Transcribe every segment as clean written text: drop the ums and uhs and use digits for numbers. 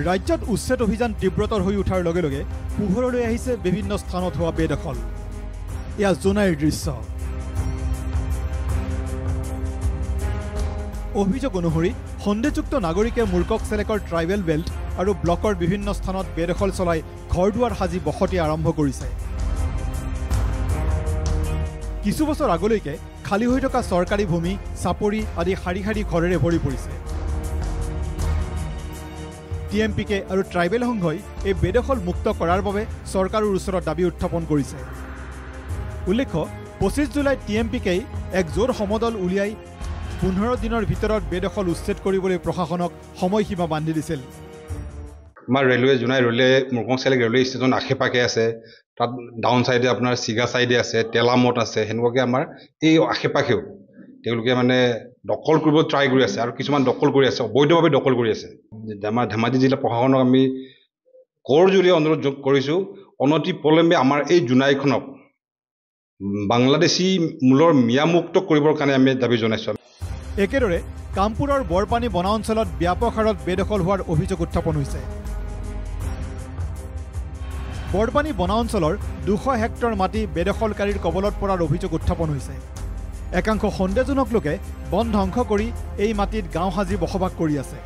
ৰাজ্যত উচ্ছেদ অভিযান তীব্ৰতৰ হৈ উঠাৰ লগে লগে পোহৰলৈ আহিছে বিভিন্ন স্থানত হোৱা বেদখল। এয়া জোনাইৰ দৃশ্য। অভিযোগ অনুসৰি সন্দেহযুক্ত নাগৰিকে মূৰ্কক চেলেকৰ ট্ৰাইবেল বেল্ট আৰু ব্লকৰ বিভিন্ন স্থানত বেদখল চলাই ঘৰ দুৱাৰ সাজি বসতি আৰম্ভ কৰিছে। কিছু বছৰ আগলৈকে খালী হৈ থকা চৰকাৰী ভূমি চাপৰি আদি শাৰী শাৰী ঘৰেৰে ভৰি পৰিছে। টিএমপিকে আৰু ট্ৰাইবেল সংঘই এই বেদখল মুক্ত কৰাৰ বাবে চৰকাৰৰ ওচৰত দাবী উত্থাপন কৰিছে। উল্লেখ্য 25 জুলাইত টিএমপিকেই এক জোৰ সমদল উলিয়াই 15 দিনৰ ভিতৰত বেদখল উচ্ছেদ কৰিবলৈ প্ৰশাসনক সময়সীমা বান্ধি দিছিল। আমাৰ railway Jonai railway Murkong Selek railway station আশে-পাশে আছে, তাত ডাউন চাইডে আপোনাৰ চিগা চাইডে আছে, টেলামত আছে, সেনেকুৱাকৈ আমাৰ এই আশে-পাশেও তেওঁলোকে মানে দখল কৰিব ট্ৰাই কৰি আছে আৰু কিছুমান দখল কৰি আছে, অবৈধভাৱে দখল কৰি আছে। আমাৰ ধেমাজি জিলা প্ৰশাসনক আমি কৰজোৰে অনুৰোধ কৰিছোঁ, অনতি পলমে আমাৰ এই জোনাইখনক বাংলাদেশী মূলৰ মিয়ামুক্ত কৰিবৰ কাৰণে আমি দাবী জনাইছোঁ। একেদৰে কামপুৰৰ বৰপানী বনাঞ্চলত ব্যাপক হাৰত বেদখল হোৱাৰ অভিযোগ উত্থাপন হৈছে। বৰপানী বনাঞ্চলৰ 200 হেক্টৰ মাটি বেদখলকাৰীৰ কবলত পৰাৰ অভিযোগ উত্থাপন হৈছে। একাংশ সন্দেহজনক লোকে বন ধ্বংস কৰি এই মাটিত গাঁও সাজি বসবাস কৰি আছে।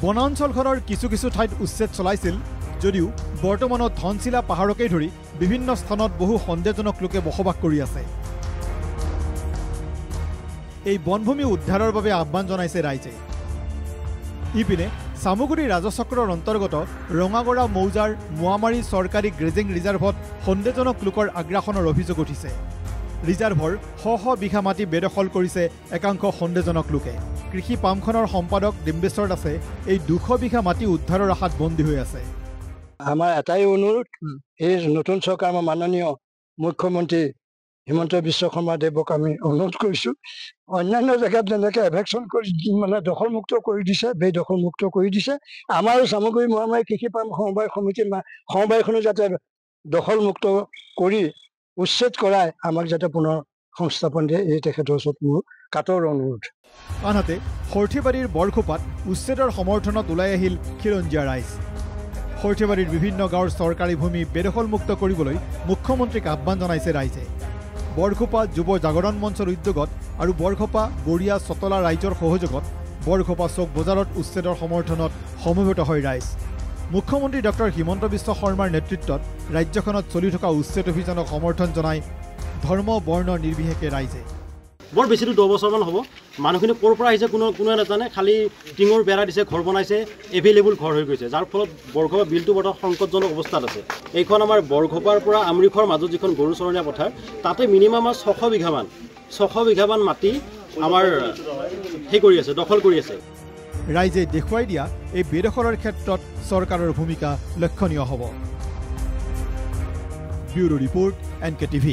বনাঞ্চলখনৰ কিছু কিছু ঠাইত উচ্ছেদ চলাইছিল যদিও বৰ্তমানত ধনশিলা পাহাৰকে ধৰি বিভিন্ন স্থানত বহু সন্দেহজনক লোকে বসবাস কৰি আছে। এই বনভূমি উদ্ধাৰৰ বাবে আহ্বান জনাইছে ৰাইজে। ইপিনে চামুগুৰি ৰাজচক্ৰৰ অন্তৰ্গত ৰঙাগড়া মৌজাৰ মোৱামাৰী চৰকাৰী গ্ৰেজিং ৰিজাৰ্ভত সন্দেহজনক লোকৰ আগ্ৰাসনৰ অভিযোগ উঠিছে। ৰিজাৰ্ভৰ শ বিঘা মাটি বেদখল কৰিছে একাংশ সন্দেহজনক লোকে। কৃষি পামখনৰ সম্পাদক ডিম্বেশ্বৰ দাসে এই 200 বিঘা মাটি উদ্ধাৰৰ আশাত বন্দী হৈ আছে। আমাৰ এটাই অনুৰোধ, এই নতুন চৰকাৰ আমাৰ মাননীয় মুখ্যমন্ত্ৰী হিমন্ত বিশ্ব শৰ্মা দেৱক আমি অনুৰোধ কৰিছোঁ, অন্যান্য জেগাত যেনেকৈ এভেকশ্যন কৰি মানে দখলমুক্ত কৰি দিছে, বেদখলমুক্ত কৰি দিছে, আমাৰো চামুগুৰি মোৱামাৰী কৃষি পাম সমবায় সমিতিৰ সমবায়খনো যাতে দখলমুক্ত কৰি উচ্ছেদ কৰাই আমাক যাতে পুনৰ সংস্থাপন দিয়ে, এই তেখেতৰ ওচৰত মোৰ কাটৰ অনুৰোধ। আনহাতে সৰ্থেবাৰীৰ বৰখোপাত উচ্ছেদৰ সমৰ্থনত ওলাই আহিল খিলঞ্জীয়া ৰাইজ। সৰ্থেবাৰীৰ বিভিন্ন গাঁৱৰ চৰকাৰী ভূমি বেদখলমুক্ত কৰিবলৈ মুখ্যমন্ত্ৰীক আহ্বান জনাইছে ৰাইজে। বৰখোপা যুৱ জাগৰণ মঞ্চৰ উদ্যোগত আৰু বৰখোপা গড়িয়া চতলা ৰাইজৰ সহযোগত বৰখোপা চৌক বজাৰত উচ্ছেদৰ সমৰ্থনত সমবেত হয় ৰাইজ। মুখ্যমন্ত্ৰী ডক্টৰ হিমন্ত বিশ্ব শৰ্মাৰ নেতৃত্বত ৰাজ্যখনত চলি থকা উচ্ছেদ অভিযানক সমৰ্থন জনাই ধৰ্ম বৰ্ণ নিৰ্বিশেষে ৰাইজে। বৰ বেছিটো 10 বছৰমান হ'ব, মানুহখিনি ক'ৰ পৰা আহিছে কোনোৱে নাজানে, খালি টিঙৰ বেৰা দিছে, ঘৰ বনাইছে, এভেইলেবল ঘৰ হৈ গৈছে, যাৰ ফলত বৰখোপা বিলটো বৰ্তমান সংকটজনক অৱস্থাত আছে। এইখন আমাৰ বৰখোপাৰ পৰা আমৰিখৰ মাজত যিখন গৰু চৰণীয়া পথাৰ, তাতে মিনিমাম আমাৰ 600 বিঘামান মাটি আমাৰ কৰি আছে, দখল কৰি আছে। ৰাইজে দেখুৱাই দিয়া এই বেদখলৰ ক্ষেত্ৰত চৰকাৰৰ ভূমিকা লক্ষণীয় হ'ব। Bureau report NKTV।